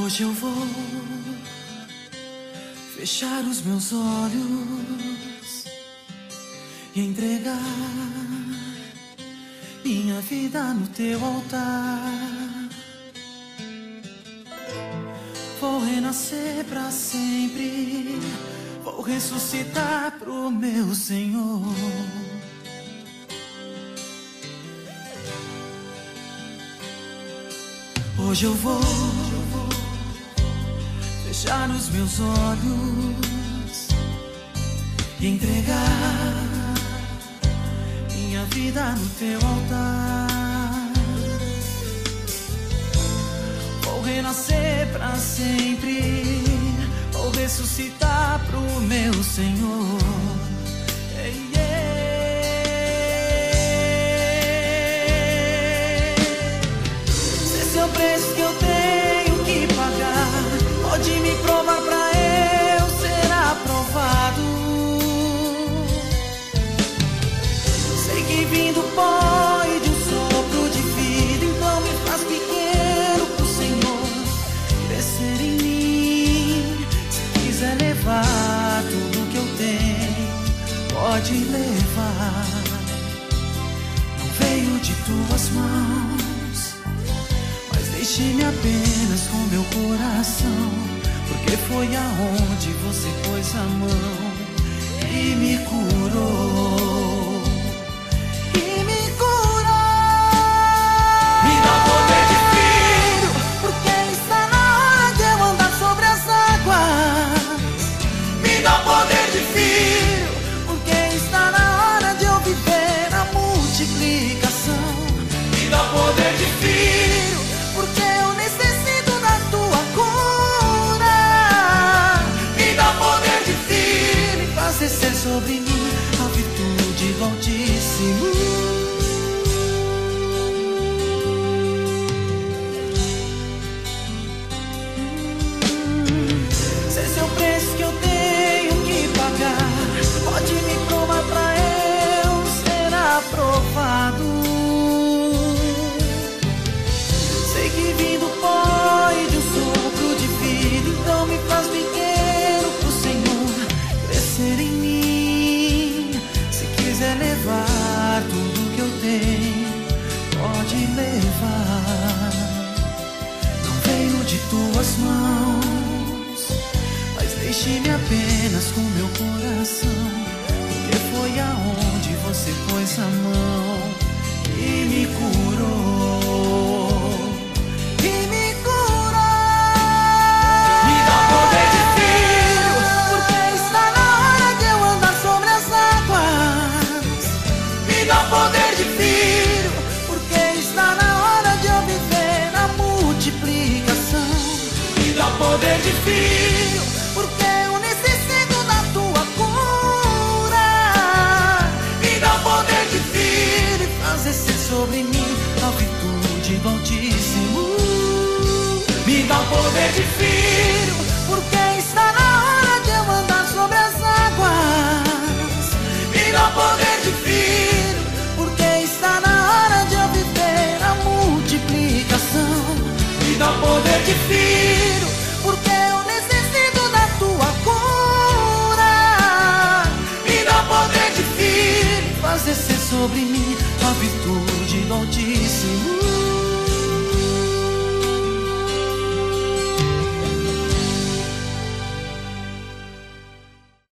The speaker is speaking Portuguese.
Hoje eu vou fechar os meus olhos e entregar minha vida no teu altar. Vou renascer pra sempre, vou ressuscitar pro meu Senhor. Hoje eu vou fechar os meus olhos e entregar minha vida no teu altar. Vou renascer pra sempre, vou ressuscitar pro meu Senhor. Se é o preço que eu tenho que pagar, pode me provar pra eu ser aprovado. Sei que vim do pó e de um sopro de vida, então me faz pequeno pro Senhor crescer em mim. Se quiser levar tudo que eu tenho, pode levar. Não veio de tuas mãos, mas deixe-me apenas com meu coração, porque foi aonde você pôs a mão e me curou. E me curou. Me dá poder de filho, porque está na hora de eu andar sobre as águas. Me dá poder de filho, porque está na hora de eu viver a multiplicação. Me dá poder de filho, porque eu necessito da tua cura. Me dá poder de filho e faz descer sobre mim a virtude do Altíssimo. Se esse é o preço que eu tenho que pagar, pode me provar pra eu ser aprovado. Sei que vim do pó e de um sopro de vida, então me faz pequeno pro Senhor crescer em mim. Se quiser levar tudo que eu tenho, pode levar. Não veio de tuas mãos, mas deixe-me apenas com meu coração, porque foi aonde você pôs a mão e me curou. E me curou. Me dá poder de filho, porque está na hora de eu andar sobre as águas. Me dá poder de filho, porque está na hora de eu viver a multiplicação. Me dá poder de filho, porque eu necessito da tua cura. Me dá poder de filho e faz descer sobre mim a virtude do Altíssimo. Me dá poder de filho, porque está na hora de eu andar sobre as águas. Me dá poder de filho, porque está na hora de eu viver a multiplicação. Me dá poder de filho, porque eu necessito da tua cura. Me dá poder de filho, faz descer sobre mim a virtude do Altíssimo.